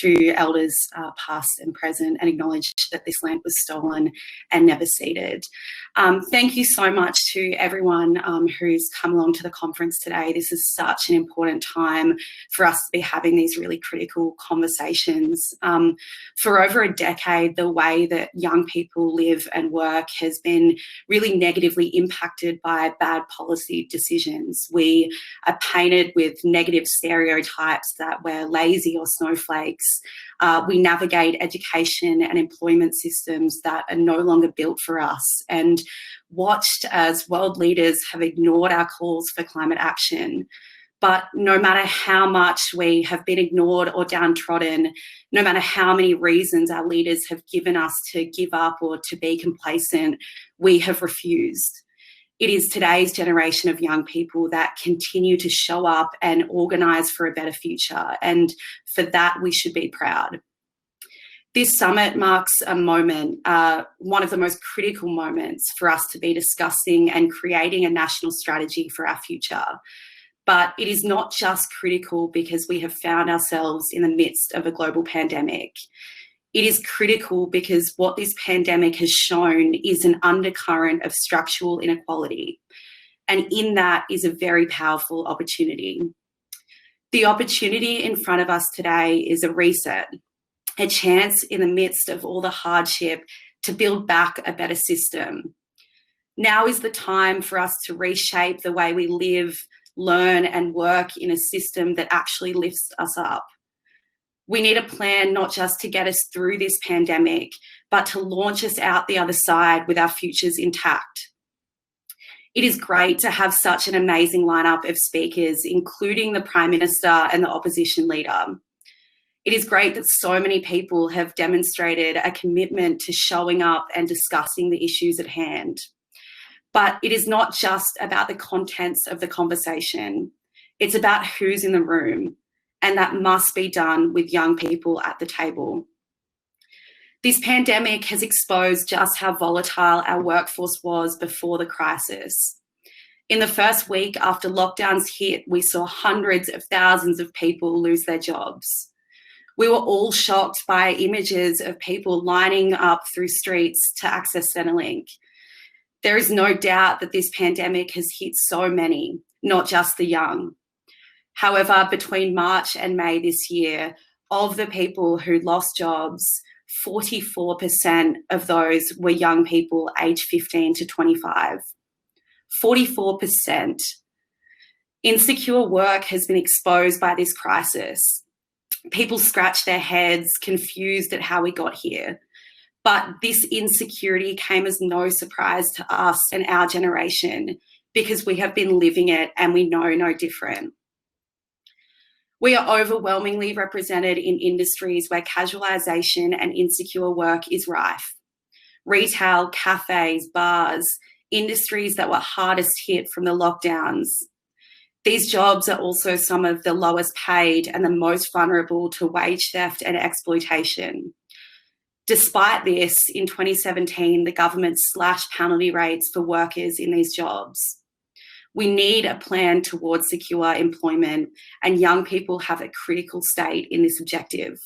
to elders past and present and acknowledge that this land was stolen and never ceded. Thank you so much to everyone who's come along to the conference today. This is such an important time for us to be having these really critical conversations. For over a decade, the way that young people live and work has been really negatively impacted by bad policy decisions. We are painted with negative stereotypes that we're lazy or snowflakes. We navigate education and employment systems that are no longer built for us, and watched as world leaders have ignored our calls for climate action. But no matter how much we have been ignored or downtrodden, no matter how many reasons our leaders have given us to give up or to be complacent, we have refused. It is today's generation of young people that continue to show up and organise for a better future, and for that we should be proud. This summit marks a moment, one of the most critical moments for us to be discussing and creating a national strategy for our future. But it is not just critical because we have found ourselves in the midst of a global pandemic. It is critical because what this pandemic has shown is an undercurrent of structural inequality. And in that is a very powerful opportunity. The opportunity in front of us today is a reset, a chance in the midst of all the hardship to build back a better system. Now is the time for us to reshape the way we live, learn, and work in a system that actually lifts us up. We need a plan not just to get us through this pandemic, but to launch us out the other side with our futures intact. It is great to have such an amazing lineup of speakers, including the Prime Minister and the opposition leader. It is great that so many people have demonstrated a commitment to showing up and discussing the issues at hand. But it is not just about the contents of the conversation. It's about who's in the room, and that must be done with young people at the table. This pandemic has exposed just how volatile our workforce was before the crisis. In the first week after lockdowns hit, we saw hundreds of thousands of people lose their jobs. We were all shocked by images of people lining up through streets to access Centrelink. There is no doubt that this pandemic has hit so many, not just the young. However, between March and May this year, of the people who lost jobs, 44% of those were young people aged 15 to 25. 44%. Insecure work has been exposed by this crisis. People scratch their heads, confused at how we got here. But this insecurity came as no surprise to us and our generation, because we have been living it and we know no different. We are overwhelmingly represented in industries where casualisation and insecure work is rife. Retail, cafes, bars, industries that were hardest hit from the lockdowns. These jobs are also some of the lowest paid and the most vulnerable to wage theft and exploitation. Despite this, in 2017, the government slashed penalty rates for workers in these jobs. We need a plan towards secure employment, and young people have a critical stake in this objective.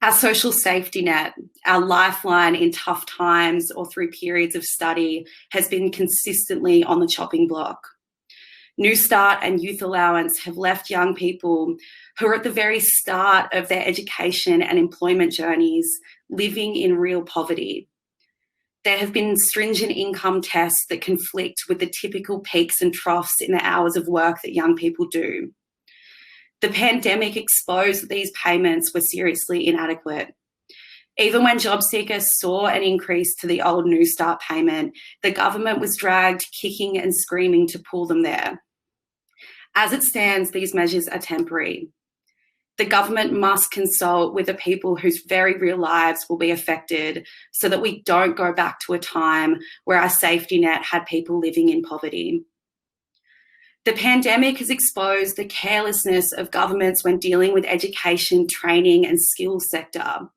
Our social safety net, our lifeline in tough times or through periods of study, has been consistently on the chopping block. New Start and Youth Allowance have left young people who are at the very start of their education and employment journeys living in real poverty. There have been stringent income tests that conflict with the typical peaks and troughs in the hours of work that young people do. The pandemic exposed that these payments were seriously inadequate. Even when job seekers saw an increase to the old New Start payment, the government was dragged kicking and screaming to pull them there. As it stands, these measures are temporary. The government must consult with the people whose very real lives will be affected so that we don't go back to a time where our safety net had people living in poverty. The pandemic has exposed the carelessness of governments when dealing with education, training, and skills sector.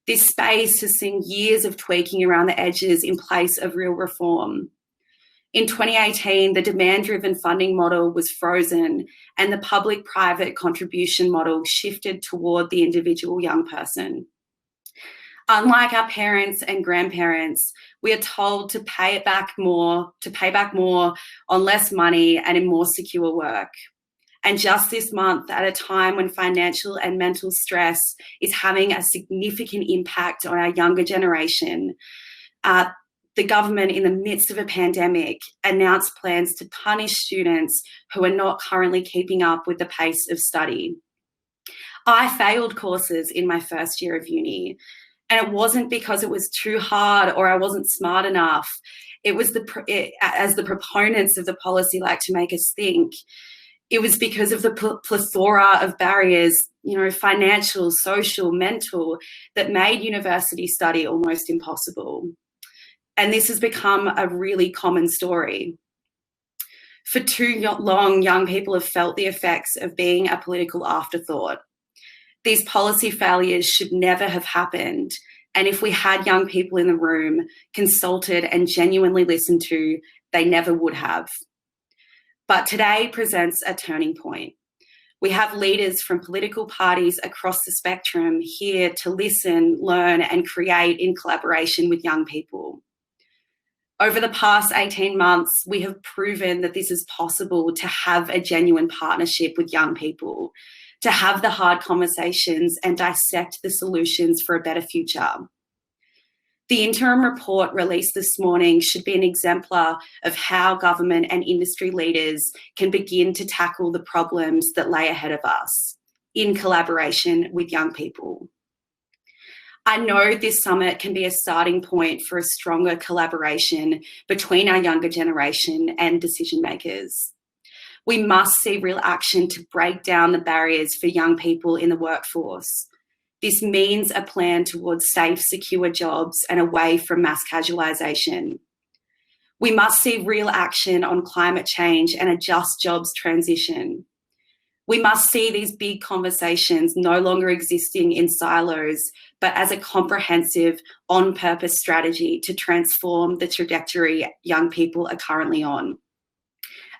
This space has seen years of tweaking around the edges in place of real reform. In 2018, the demand-driven funding model was frozen and the public-private contribution model shifted toward the individual young person. Unlike our parents and grandparents, we are told to pay back more on less money and in more secure work. And just this month, at a time when financial and mental stress is having a significant impact on our younger generation, the government, in the midst of a pandemic, announced plans to punish students who are not currently keeping up with the pace of study. I failed courses in my first year of uni, and it wasn't because it was too hard or I wasn't smart enough. It was as the proponents of the policy like to make us think, it was because of the plethora of barriers, financial, social, mental, that made university study almost impossible. And this has become a really common story. For too long, young people have felt the effects of being a political afterthought. These policy failures should never have happened. And if we had young people in the room, consulted and genuinely listened to, they never would have. But today presents a turning point. We have leaders from political parties across the spectrum here to listen, learn, and create in collaboration with young people. Over the past 18 months, we have proven that this is possible to have a genuine partnership with young people, to have the hard conversations and dissect the solutions for a better future. The interim report released this morning should be an exemplar of how government and industry leaders can begin to tackle the problems that lay ahead of us in collaboration with young people. I know this summit can be a starting point for a stronger collaboration between our younger generation and decision makers. We must see real action to break down the barriers for young people in the workforce. This means a plan towards safe, secure jobs and away from mass casualisation. We must see real action on climate change and a just jobs transition. We must see these big conversations no longer existing in silos, but as a comprehensive, on-purpose strategy to transform the trajectory young people are currently on.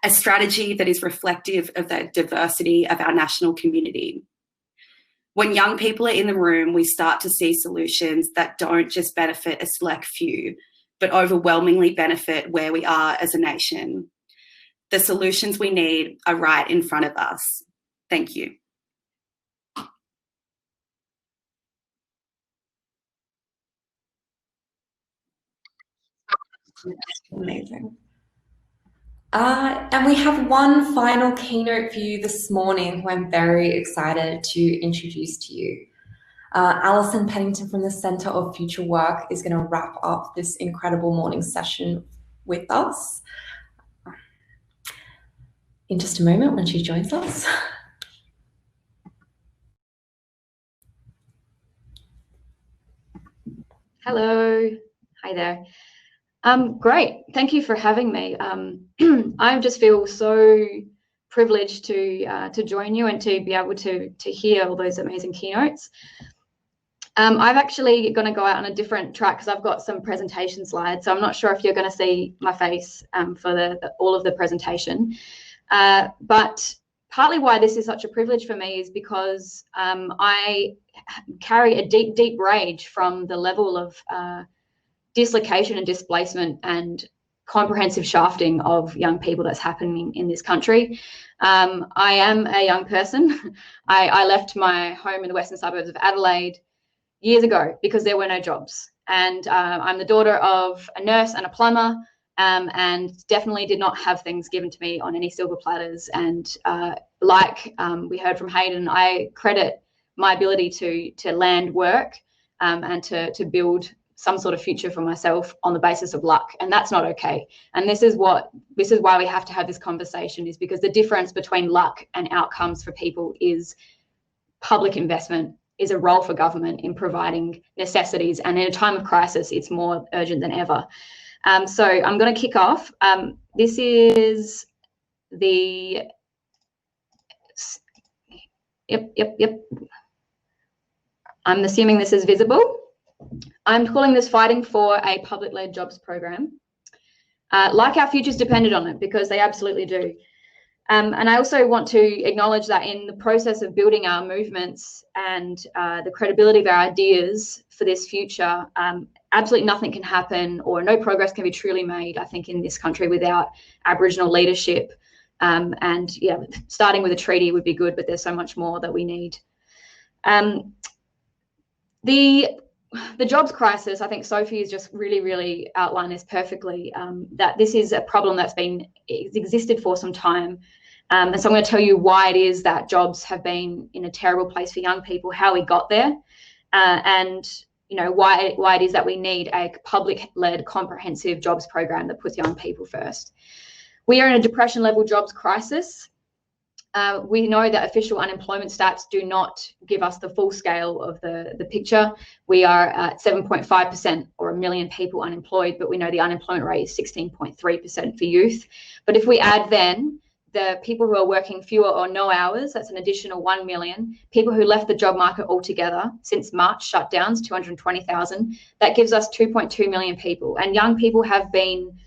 A strategy that is reflective of the diversity of our national community. When young people are in the room, we start to see solutions that don't just benefit a select few, but overwhelmingly benefit where we are as a nation. The solutions we need are right in front of us. Thank you. Amazing. And we have one final keynote for you this morning, who I'm very excited to introduce to you. Alison Pennington from the Centre of Future Work is going to wrap up this incredible morning session with us in just a moment when she joins us. Hello, hi there. Great, thank you for having me. I just feel so privileged to join you and to be able to hear all those amazing keynotes. I'm actually going to go out on a different track because I've got some presentation slides, so I'm not sure if you're going to see my face for all of the presentation. But partly why this is such a privilege for me is because I carry a deep, deep rage from the level of dislocation and displacement and comprehensive shafting of young people that's happening in this country. I am a young person. I left my home in the western suburbs of Adelaide years ago because there were no jobs. And I'm the daughter of a nurse and a plumber, and definitely did not have things given to me on any silver platters. And like we heard from Hayden, I credit my ability to land work and to build some sort of future for myself on the basis of luck, and that's not okay. And this is why we have to have this conversation, is because the difference between luck and outcomes for people is public investment, is a role for government in providing necessities, and in a time of crisis it's more urgent than ever. So I'm going to kick off. This is the yep. I'm assuming this is visible. I'm calling this Fighting for a Public-Led Jobs Program. like our futures depended on it, because they absolutely do. And I also want to acknowledge that in the process of building our movements and the credibility of our ideas for this future, absolutely nothing can happen, or no progress can be truly made, I think, in this country without Aboriginal leadership. And yeah, starting with a treaty would be good, but there's so much more that we need. The jobs crisis, I think Sophie has just really outlined this perfectly, that this is a problem that's existed for some time. And so I'm going to tell you why it is that jobs have been in a terrible place for young people, how we got there, and why it is that we need a public-led comprehensive jobs program that puts young people first. We are in a depression-level jobs crisis. We know that official unemployment stats do not give us the full scale of the picture. We are at 7.5%, or 1 million people unemployed, but we know the unemployment rate is 16.3% for youth. But if we add then the people who are working fewer or no hours, that's an additional 1 million. People who left the job market altogether since March shutdowns, 220,000. That gives us 2.2 million people. And young people have been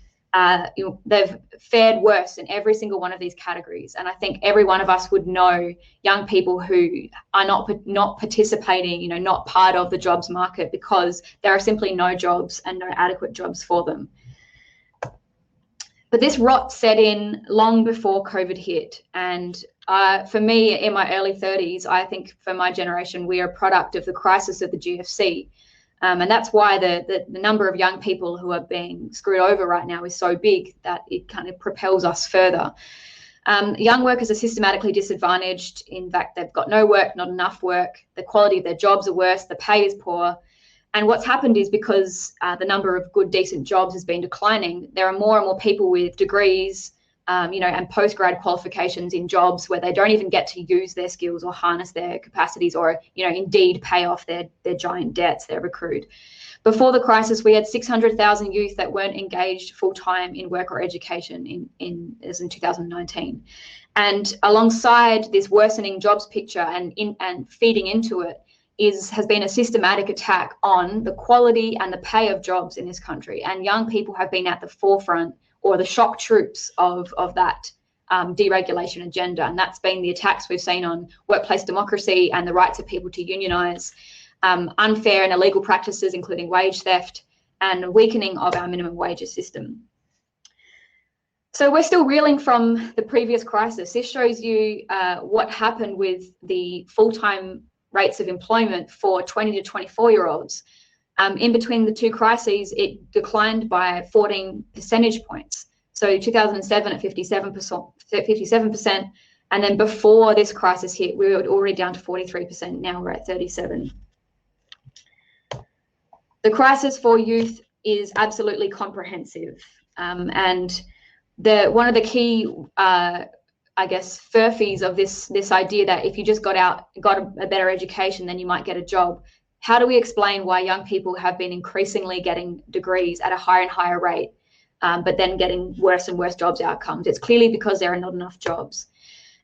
they've fared worse in every single one of these categories. And I think every one of us would know young people who are not participating, not part of the jobs market, because there are simply no jobs and no adequate jobs for them. But this rot set in long before COVID hit. And for me, in my early 30s, I think for my generation, we are a product of the crisis of the GFC. And that's why the number of young people who are being screwed over right now is so big that it kind of propels us further. Young workers are systematically disadvantaged. In fact, they've got no work, not enough work. The quality of their jobs are worse. The pay is poor. And what's happened is, because the number of good, decent jobs has been declining, there are more and more people with degrees, and post-grad qualifications in jobs where they don't even get to use their skills or harness their capacities, or, indeed pay off their giant debts they've accrued. Before the crisis, we had 600,000 youth that weren't engaged full-time in work or education in 2019. And alongside this worsening jobs picture and feeding into it has been a systematic attack on the quality and the pay of jobs in this country. And young people have been at the forefront, or the shock troops of that deregulation agenda. And that's been the attacks we've seen on workplace democracy and the rights of people to unionize, unfair and illegal practices, including wage theft, and a weakening of our minimum wages system. So we're still reeling from the previous crisis. This shows you what happened with the full-time rates of employment for 20 to 24-year-olds. In between the two crises, it declined by 14 percentage points. So 2007 at 57%, and then before this crisis hit, we were already down to 43%. Now we're at 37%. The crisis for youth is absolutely comprehensive, and one of the key, furphies of this idea that if you just got a better education, then you might get a job. How do we explain why young people have been increasingly getting degrees at a higher and higher rate, but then getting worse and worse jobs outcomes? It's clearly because there are not enough jobs.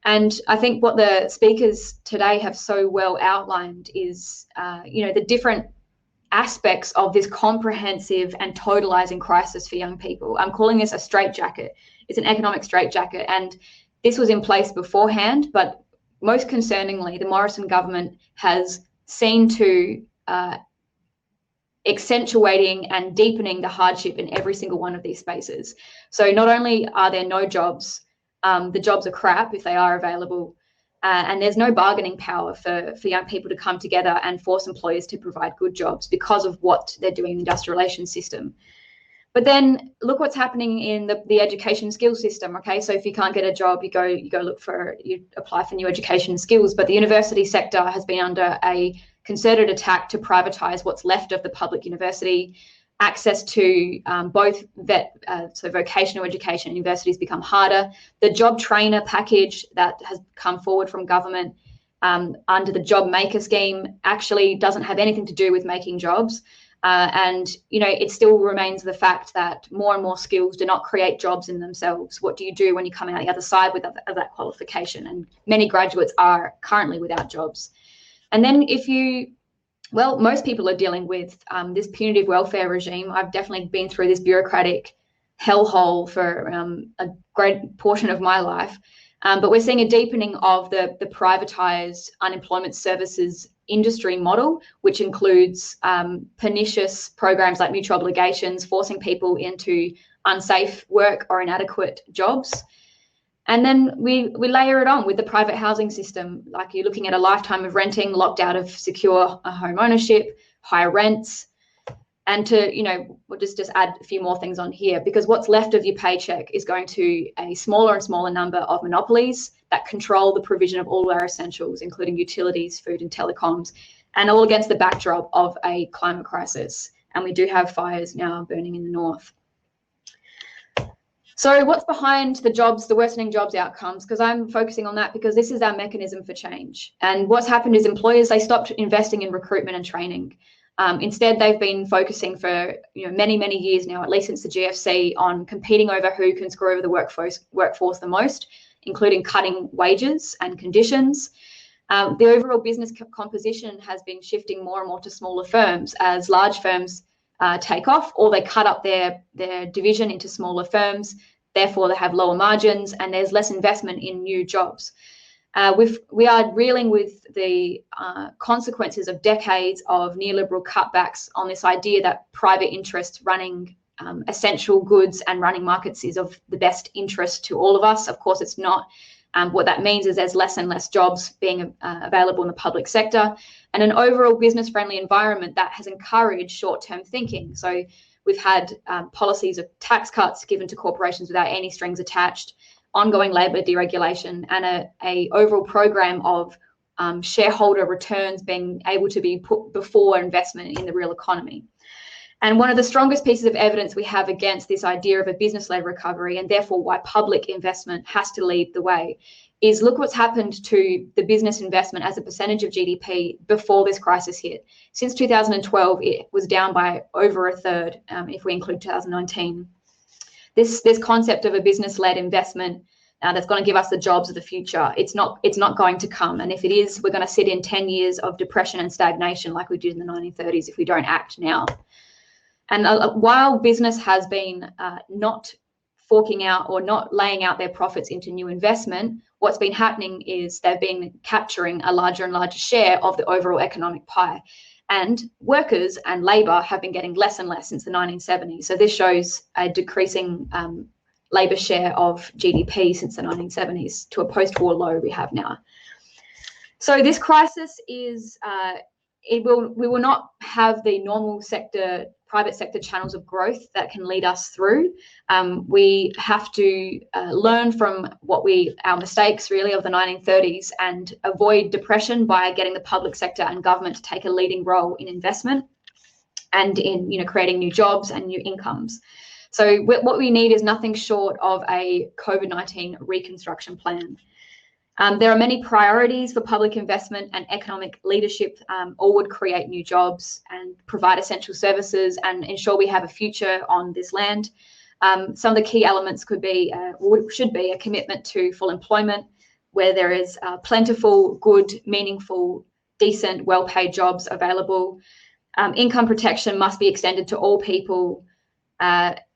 And I think what the speakers today have so well outlined is, the different aspects of this comprehensive and totalizing crisis for young people. I'm calling this a straitjacket. It's an economic straitjacket. And this was in place beforehand, but most concerningly, the Morrison government has seen to accentuating and deepening the hardship in every single one of these spaces. So not only are there no jobs, the jobs are crap if they are available, and there's no bargaining power for young people to come together and force employers to provide good jobs because of what they're doing in the industrial relations system. But then look what's happening in the education skills system. Okay, so if you can't get a job, you apply for new education skills. But the university sector has been under a concerted attack to privatise what's left of the public university. Access to both vocational education and universities become harder. The job trainer package that has come forward from government under the job maker scheme actually doesn't have anything to do with making jobs. And it still remains the fact that more and more skills do not create jobs in themselves. What do you do when you come out the other side with that qualification? And many graduates are currently without jobs. And then most people are dealing with this punitive welfare regime. I've definitely been through this bureaucratic hellhole for a great portion of my life. But we're seeing a deepening of the privatised unemployment services industry model, which includes pernicious programs like mutual obligations, forcing people into unsafe work or inadequate jobs. And then we layer it on with the private housing system, like you're looking at a lifetime of renting, locked out of secure home ownership, higher rents. And we'll just add a few more things on here, because what's left of your paycheck is going to a smaller and smaller number of monopolies that control the provision of all our essentials, including utilities, food and telecoms, and all against the backdrop of a climate crisis. And we do have fires now burning in the north. So what's behind the worsening jobs outcomes? Because I'm focusing on that because this is our mechanism for change. And what's happened is employers, they stopped investing in recruitment and training. Instead, they've been focusing for many, many years now, at least since the GFC, on competing over who can screw over the workforce the most, including cutting wages and conditions. The overall business composition has been shifting more and more to smaller firms as large firms take off, or they cut up their division into smaller firms. Therefore, they have lower margins and there's less investment in new jobs. We are reeling with the consequences of decades of neoliberal cutbacks on this idea that private interest running essential goods and running markets is of the best interest to all of us. Of course, it's not. What that means is there's less and less jobs being available in the public sector, and an overall business-friendly environment that has encouraged short-term thinking. So we've had policies of tax cuts given to corporations without any strings attached, ongoing labour deregulation, and a overall program of shareholder returns being able to be put before investment in the real economy. And one of the strongest pieces of evidence we have against this idea of a business-led recovery, and therefore why public investment has to lead the way, is look what's happened to the business investment as a percentage of GDP before this crisis hit. Since 2012, it was down by over a third, if we include 2019. This concept of a business-led investment that's going to give us the jobs of the future, it's not going to come. And if it is, we're going to sit in 10 years of depression and stagnation like we did in the 1930s if we don't act now. And while business has been not forking out or not laying out their profits into new investment, what's been happening is they've been capturing a larger and larger share of the overall economic pie. And workers and labour have been getting less and less since the 1970s. So this shows a decreasing labour share of GDP since the 1970s to a post-war low we have now. So this crisis is, we will not have the normal sector, private sector channels of growth that can lead us through. We have to learn from our mistakes really of the 1930s and avoid depression by getting the public sector and government to take a leading role in investment and in creating new jobs and new incomes. So what we need is nothing short of a COVID-19 reconstruction plan. There are many priorities for public investment and economic leadership. All would create new jobs and provide essential services and ensure we have a future on this land. Some of the key elements should be a commitment to full employment, where there is plentiful, good, meaningful, decent, well-paid jobs available. Income protection must be extended to all people,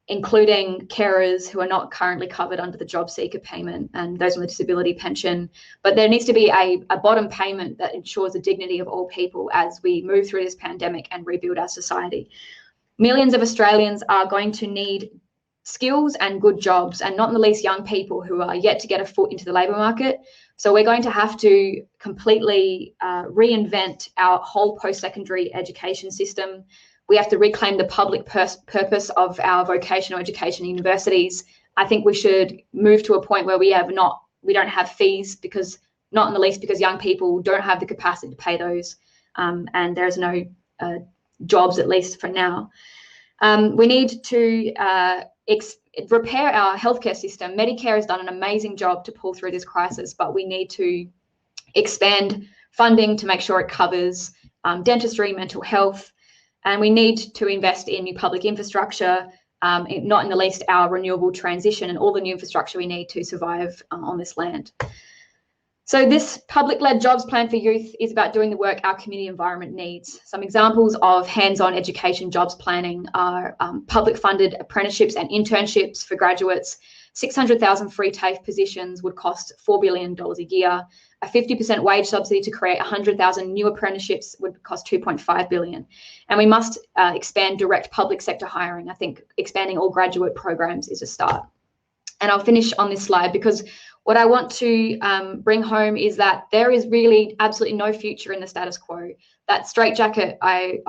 including carers who are not currently covered under the job seeker payment and those on the disability pension. But there needs to be a bottom payment that ensures the dignity of all people as we move through this pandemic and rebuild our society. Millions of Australians are going to need skills and good jobs, and not in the least young people who are yet to get a foot into the labour market. So we're going to have to completely reinvent our whole post-secondary education system. We have to reclaim the public purpose of our vocational education universities. I think we should move to a point where we don't have fees, because not in the least because young people don't have the capacity to pay those, and there's no jobs, at least for now. We need to repair our healthcare system. Medicare has done an amazing job to pull through this crisis, but we need to expand funding to make sure it covers dentistry, mental health. And we need to invest in new public infrastructure, not in the least our renewable transition and all the new infrastructure we need to survive on this land. So this public-led jobs plan for youth is about doing the work our community environment needs. Some examples of hands-on education jobs planning are public-funded apprenticeships and internships for graduates. 600,000 free TAFE positions would cost $4 billion a year. A 50% wage subsidy to create 100,000 new apprenticeships would cost $2.5 billion. And we must expand direct public sector hiring. I think expanding all graduate programs is a start. And I'll finish on this slide because what I want to bring home is that there is really absolutely no future in the status quo. That straitjacket I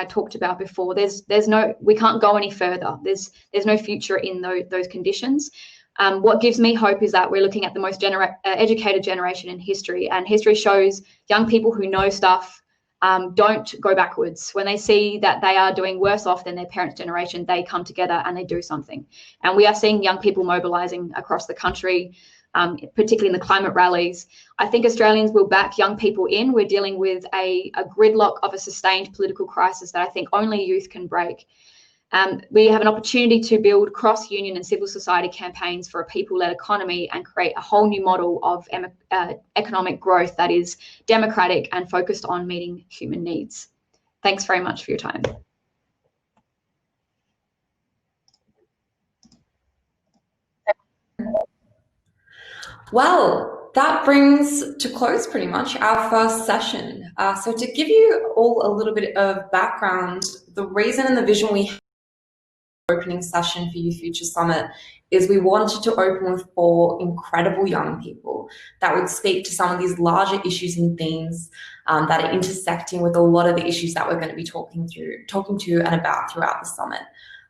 talked about before, we can't go any further. There's no future in those conditions. What gives me hope is that we're looking at the most educated generation in history, and history shows young people who know stuff don't go backwards. When they see that they are doing worse off than their parents' generation, they come together and they do something. And we are seeing young people mobilising across the country, particularly in the climate rallies. I think Australians will back young people in. We're dealing with a gridlock of a sustained political crisis that I think only youth can break. We have an opportunity to build cross-union and civil society campaigns for a people-led economy and create a whole new model of economic growth that is democratic and focused on meeting human needs. Thanks very much for your time. Well, that brings to close pretty much our first session. So to give you all a little bit of background, the reason and the vision we have for the opening session for Youth Future Summit is we wanted to open with 4 incredible young people that would speak to some of these larger issues and themes that are intersecting with a lot of the issues that we're going to be talking to and about throughout the summit.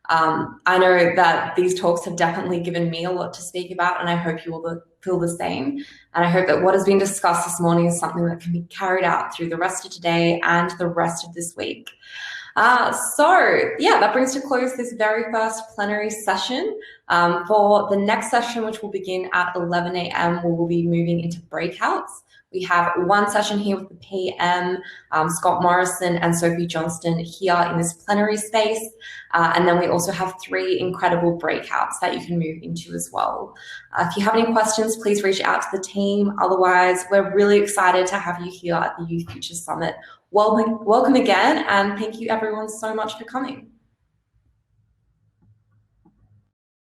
I know that these talks have definitely given me a lot to speak about, and I hope you all feel the same. And I hope that what has been discussed this morning is something that can be carried out through the rest of today and the rest of this week. So yeah, that brings to close this very first plenary session. For the next session, which will begin at 11 a.m, we will be moving into breakouts. We have one session here with the PM, Scott Morrison and Sophie Johnston here in this plenary space. And then we also have 3 incredible breakouts that you can move into as well. If you have any questions, please reach out to the team. Otherwise, we're really excited to have you here at the Youth Future Summit. Welcome again, and thank you everyone so much for coming.